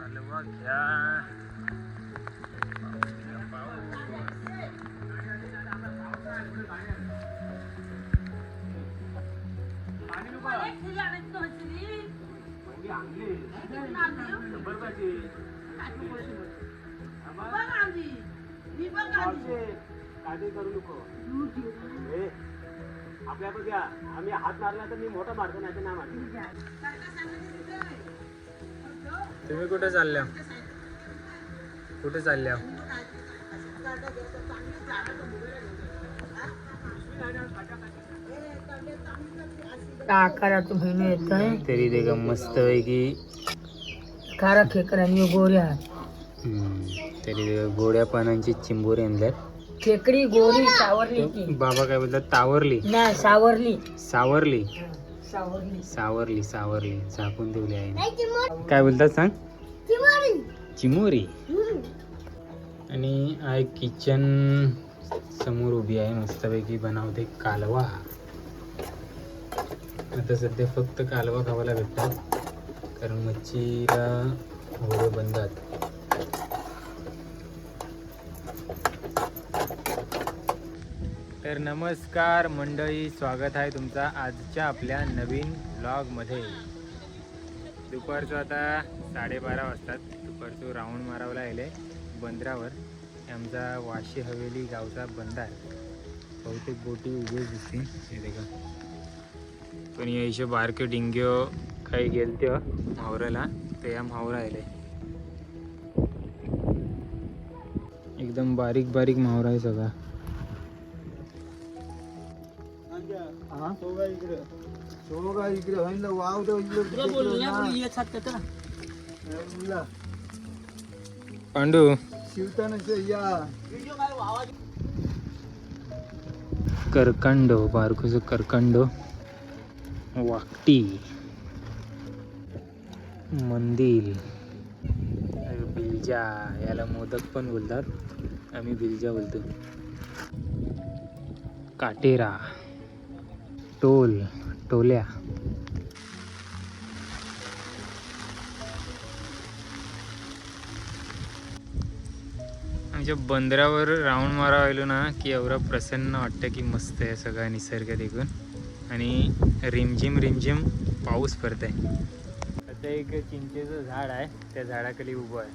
कालवा घ्या. काळजी करू नको. आपल्या पण घ्या. आम्ही हात मारला तर मी मोठा मारतो, नाही तर नाही मारतो. तुम्ही कुठे चालल्या? कुठे चालल्या? आकारातून घेऊन येतोय तरी ते का मस्त पैकी खारा खेकडा आणि गोऱ्या तरी ते गोड्या पानांची चिंबोरी आणल्यात. खेकडी गोरी सावरली ती बाबा काय बोलतात? तावरली नाही सावरली सावरली सावरली सावरली सावरली झाकून ठेवली आहे. काय बोलतात सांग? चिमोरी. आणि आहे किचन समोर उभी आहे, मस्तपैकी बनवते कालवा. आता सध्या फक्त कालवा खावायला भेटतात, कारण मच्छीला होडे बंदात. तर नमस्कार मंडळी, स्वागत आहे तुमचा आजच्या आपल्या नवीन ब्लॉगमध्ये. दुपारचं आता 12:30 वाजतात. दुपारचं राऊंड मारावला आले बंदरावर. आमचा वाशी हवेली गावचा बंदार. बहुतेक बोटी उभेच दिसतील हे देखा. पण यायचे बारके डिंग्यो काही गेलते मावराला, ते या मावरा आले. एकदम बारीक बारीक मावरा आहे सगळा. पांडू करकंडो, बारकोस करकंडो, वाकटी, मंदिर, बिलजा, याला मोदक पण बोलतात, आम्ही बिलजा बोलतो. काटेरा, टोल, टोल्या. आमच्या बंदरावर राऊंड मारा आलो ना की एवढं प्रसन्न वाटतं की मस्त आहे सगळा निसर्ग देखून. आणि रिमझिम रिमझिम पाऊस पडत आहे. आता एक चिंचेचं झाड आहे, त्या झाडाखाली उभं आहे.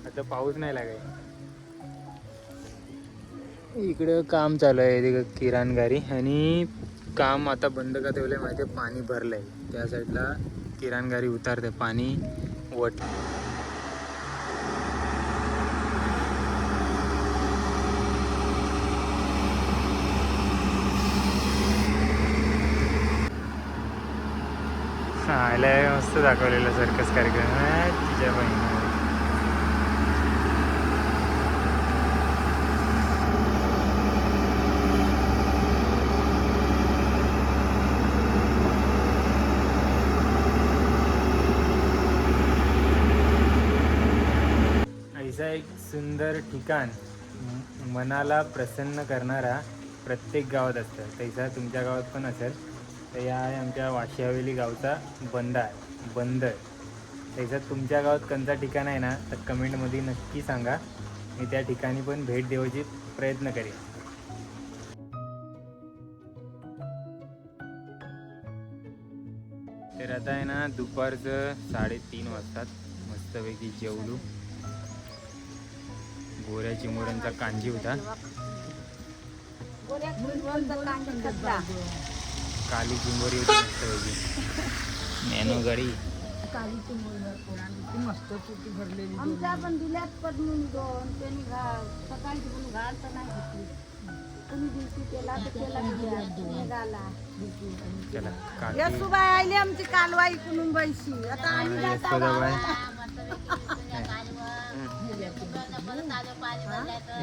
आता पाऊस नाही लागाय. इकडं काम चालू आहे ते किराणगारी, आणि काम आता बंद का ठेवलं आहे माहिती आहे? पाणी भरलं आहे त्या साईडला. किराणगारी उतारते पाणी वट. आलाय मस्त दाखवलेलं सर्कस कार्यक्रम आहे तिच्या बहिणी. ऐसा एक सुंदर ठिकाण मनाला प्रसन्न करणारा प्रत्येक गावात असतं. तैसा तुमच्या गावात पण असेल. तर या आहे आमच्या वाशी हवेली गावचा बंदर. त्याच्यात तुमच्या गावात कोणता ठिकाण आहे ना, तर कमेंटमध्ये नक्की सांगा. मी त्या ठिकाणी पण भेट देण्याची प्रयत्न करेन. तर आता आहे ना दुपारचं 3:30 वाजतात. मस्तपैकी जेवलो. गोऱ्या चिमोऱ्यांचा कांजी होता. काली चिंबोरी होती मस्तपैकी. नॅनो गाडी. काली चिंबोरी मस्त चुकी भरलेली. आमच्या पण दिल्यात पडून दोन. त्यांनी सकाळी पण घाल तर नाही घेतली. तुम्ही दिवशी केला तर केला निघाला. चला काकी यशोबाई आली आमची कालवा इकडून मुंबईशी. आता आम्ही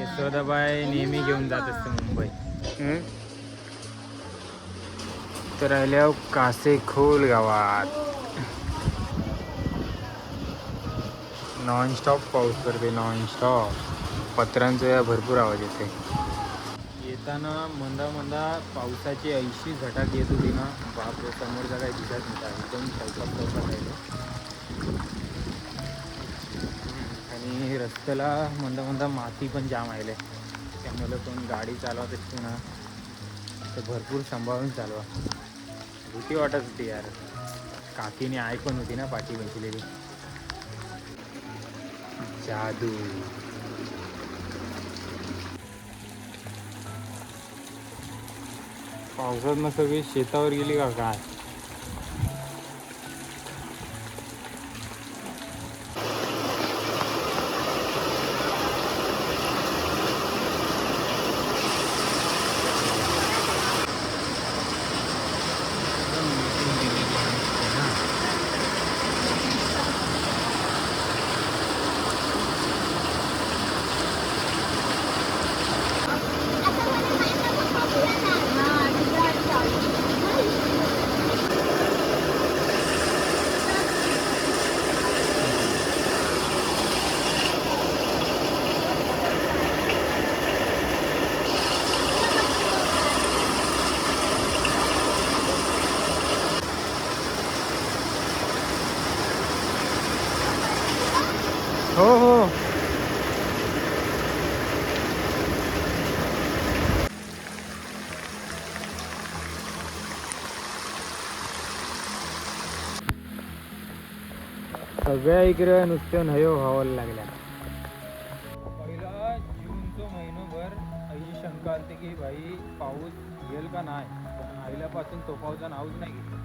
यशोदाबाई नेहमी घेऊन जात असते मुंबई. तर राहिल्या कासेखोल गावात. नॉनस्टॉप पाऊस पडते, नॉनस्टॉप. पत्रांचा या भरपूर आवाज येते. येताना मंदा मंदा पावसाची ऐशी झटाक येत होती ना, बापरे. समोरचा काही दिसत नव्हता. एकदम चौकात राहिलो. रस्त्याला म्हणता म्हणता माती पण जाम आले, त्यामुळे कोण गाडी चालवत असते ना तर भरपूर सांभाळून चालवा. भीती वाटत होती यार. काकीने ऐकून होती ना पाठी बसलेली. जादू. पावसात मग सगळी शेतावर गेली का काय? हो हो. सगळ्या इकडे नुसतं नयो व्हावं लागल्या. पहिला जूनचा महिनोभर आई शंका आली की भाई पाऊस येईल का नाही, पण आईल्यापासून तो पावसा नावच नाही घेतला.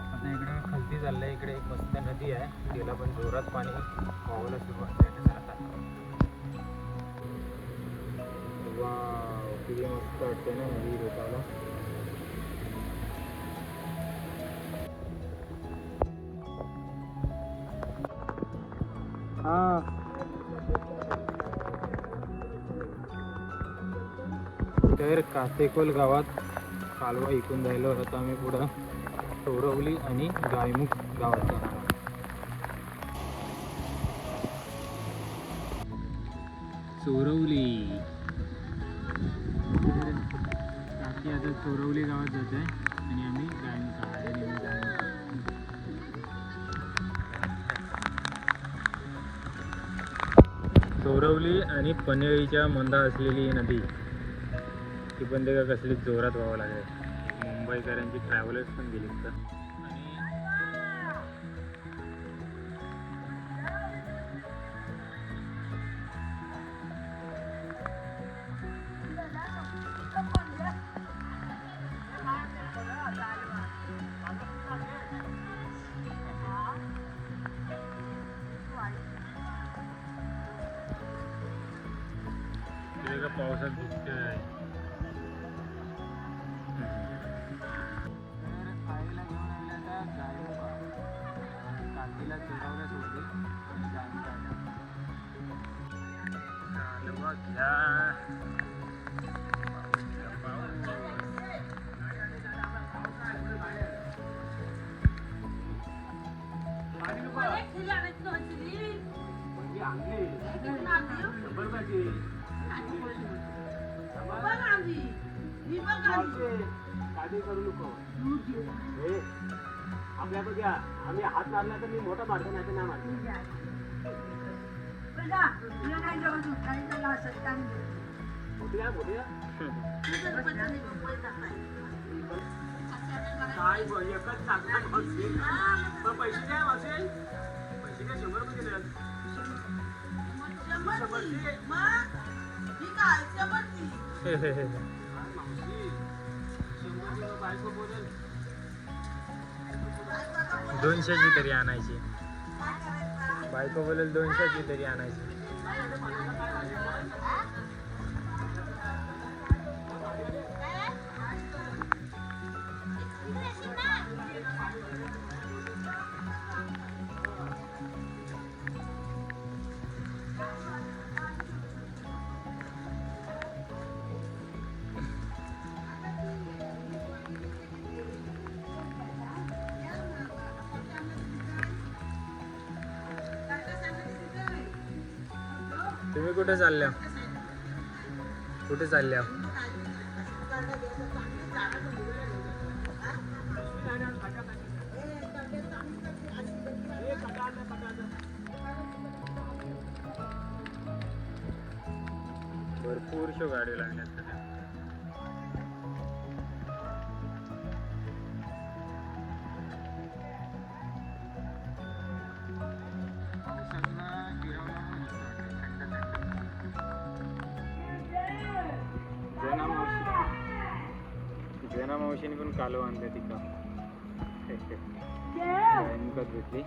आता इकडे खालती चाललंय. इकडे एक मस्त नदी आहे, तिला पण जोरात पाणी व्हायला सुरुवात झाली आता. वाव, किती मस्त वाटते ना नदी भेटायला. हा, तर कासेकोल गावात कालवा इकून जायला होता. आम्ही पुढं चोरवली आणि गायमुख गावात जाणार. चोरवली काकी आता चोरवली गावात जात आहे आणि आम्ही गायमुख चोरवली आणि पनवेलीच्या मंदा असलेली नदी ती पण ते का कसली जोरात व्हावं लागेल. मुंबईकरांची ट्रॅव्हलर्स पण गेली तर. पावसात दिसते आहे. आईला घेऊन आले आता गायमुखा. काकीला चोरवल्या सोडली आणि गायमुखा कालवा घ्या. काळजी करू नको. आपल्याकडे घ्या. आम्ही हात मारला तर मी मोठा मारतो, नाही तर नाही मारतो. काय एकच चांगला पैसे द्या असेल. पैसे काय 100 रुपये दिले. दोनशेची तरी आणायची. बायको बोलेल 200ची तरी आणायची. तुम्ही कुठे चालल्या? कुठे चालल्या? भरपूर शो गाडी लागल्या सध्या. जना मावशीने पण कालव आणलं तिका मुखात घेतली.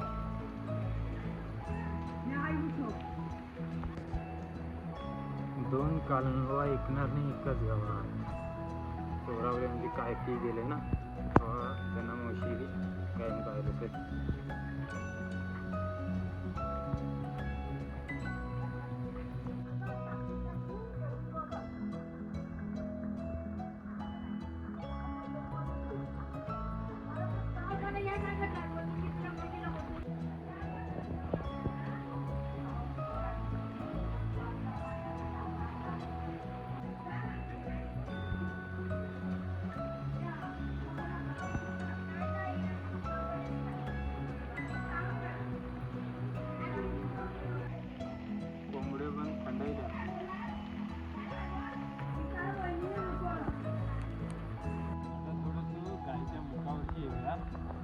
दोन कालवा ऐकणार नाही एकाच गावात. चोरावले म्हणजे काय की गेले ना जना मावशी काय पाहिलं तर.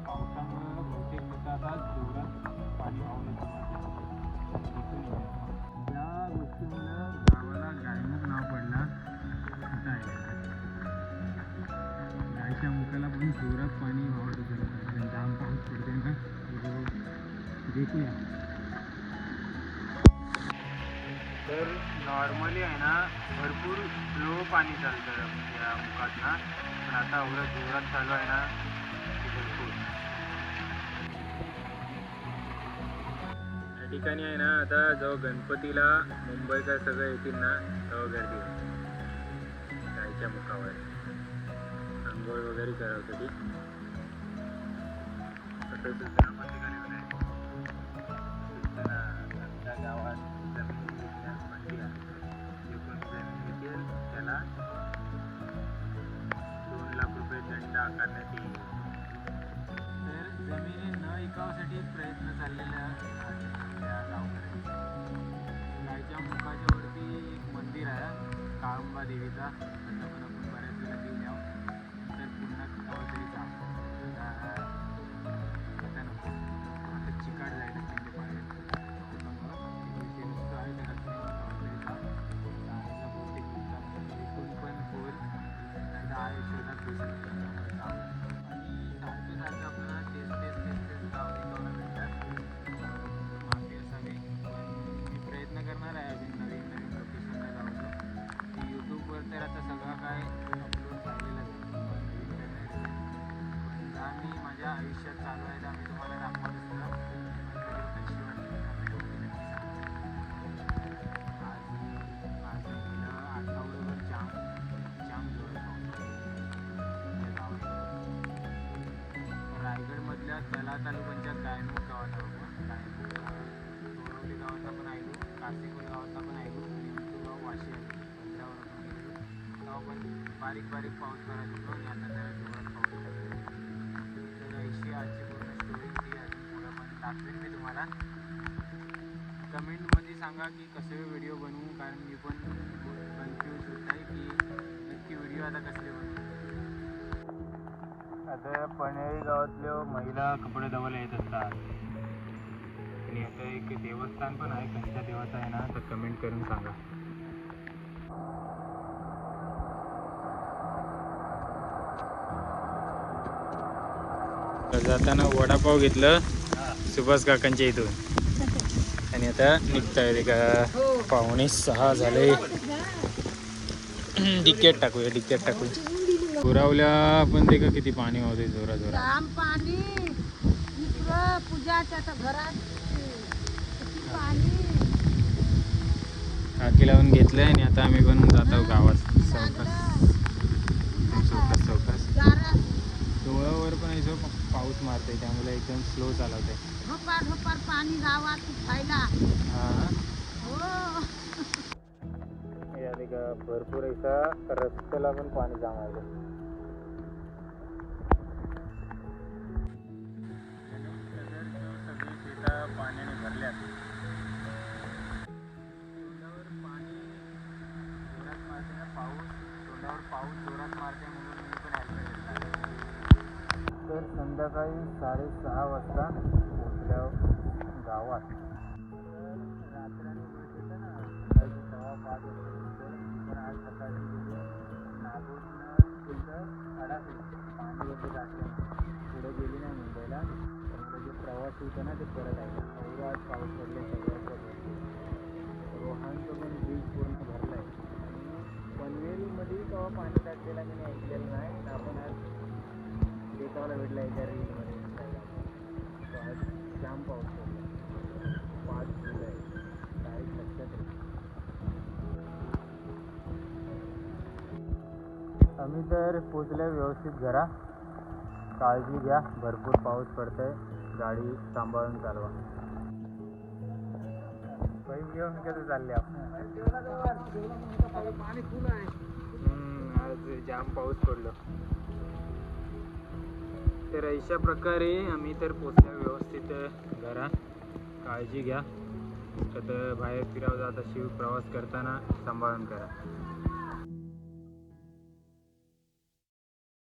पावसामुळे बहुतेक तिथं आता जोरात पाणी वाहून त्या गोष्टीमुळं गावाला गायमुख नाव पडला असं आहे. गायच्या मुखाला पण जोरात पाणी वाहत होतं. जाम पाऊस पडते ना देखूया. तर नॉर्मली आहे ना भरपूर स्लो पाणी चालतं या मुखात ना, पण आता एवढं जोरात चालू आहे ना भरपूर. या ठिकाणी आहे ना आता जेव्हा गणपतीला मुंबईकर सगळे येतील ना तेव्हा गर्दी होईल गायच्या मुखावर आंघोळ वगैरे करावसाठी. तसं दुसऱ्या पण ठिकाणी आमच्या गावात जमीन विकण्यास बंदी आहे. जे कोण जमीन विकेल त्याला 2 लाख रुपये दंड आकारण्यात येईल. तर जमिनी न विकावासाठी प्रयत्न चाललेला आहे त्या गावकऱ्यांचा. गायच्या मुखाच्या वरती एक मंदिर आहे काळंबा देवीचा. आता पण आपण बऱ्याच वेळा गेले आहोत. नंतर पुन्हा केव्हा तरी जा आता नको आता चिकाड जायला त्यांचे पाहिजे रस्ता आहे त्या रस्त्याने केव्हा तरी जा बहुतेक इथून पण होईल नाही तर आहे शोधात दिसत. आणि सारखं आपल्याला तेच गाव शिकवणं भेटतात मागे असावे. पण मी प्रयत्न करणार आहे अजून नवीन लोकेशनला जाऊचं. यूट्यूबवर तर आता सगळं काय अपलोड झालेलंच नवीन करण्यासाठी. पण जा मी माझ्या आयुष्यात चालू आहे तर आम्ही तुम्हाला दाखवत असतं. कशी वाटली कमेंटमध्ये नक्की सांगा. आज गेलं आठवड्याभर जाम जोरात रायगडमधल्या तला तालुक्यांच्या गायमुख गावाला गायमुख तोरवली गावाचा पण ऐकू, कासेकोल गावाचा पण ऐकू, लिंबू गाव वाशी आहे बंदरावर आपण गेलो तेव्हा पण बारीक पाऊस पडत होतो आणि आता जरा जोरात पाऊस पडतो. तर अशी आजची पूर्ण स्टोरी होती. अजून पुढं पण दाखवेन मी तुम्हाला. कमेंटमध्ये सांगा की कसे व्हिडिओ बनवू, कारण मी पण कन्फ्यूज होत आहे की नक्की व्हिडिओ आता कसले बनवू. आता पनेरी गावातल्या महिला कपडे धुवायला येत असतात आणि आता एक देवस्थान पण आहे. कोणत्या देवाचं आहे ना तर कमेंट करून सांगा. जाताना वडापाव घेतलं सुभाष काकांच्या इथून आणि आता निघताय का 5:45 झाले. डिकेट टाकूया. पुरावल्या पण ते का किती पाणी होते जोरा पाणी पूजाच्या घरात पाणी टाकी लावून घेतलंय आणि आता आम्ही पण जातो गावात चौकास. डोळ्यावर पण असं पाऊस मारतोय त्यामुळे एकदम स्लो चालवते. ढोपार पाणी गावात खायला. भरपूर असा रस्त्याला पण पाणी जाम आहे. सगळी शेता पाण्याने भरल्यात. तोंडावर पाणी जोरात संध्याकाळी 6:30 वाजता पोचल्या गावात. रात्राने भेटलं ना 5:15 वाजता, पण आज सकाळी गेले नागोरनं फुलतं अडाकली पाणी वगैरे टाकलं पुढे गेली नाही मुंबईला. त्यामुळे जे प्रवास होतं ना ते परत आहे. एवढा आज पाऊस पडले सगळ्यात रोहांचं पण बीच पूर्ण भरलं आहे. आणि पनवेलमध्ये तेव्हा पाणी टाकलेलं मी ऐकलेलं नाही. आपण आज देखावाला भेटला एका रीलमध्ये तो आज जाम पाऊस पडला. 5 जुलै काही लक्षात नाही. आम्ही तर पोचल्या व्यवस्थित घरा. काळजी घ्या, भरपूर पाऊस पडतोय, गाडी सांभाळून चालवा. पाईप घेऊन कसं चालले आपण? पाणी फुल आहे. आज जाम पाऊस पडलो. तर अशा प्रकारे आम्ही तर पोचल्या व्यवस्थित घरा. काळजी घ्या. तर बाहेर फिरावं जात अशी प्रवास करताना सांभाळून करा.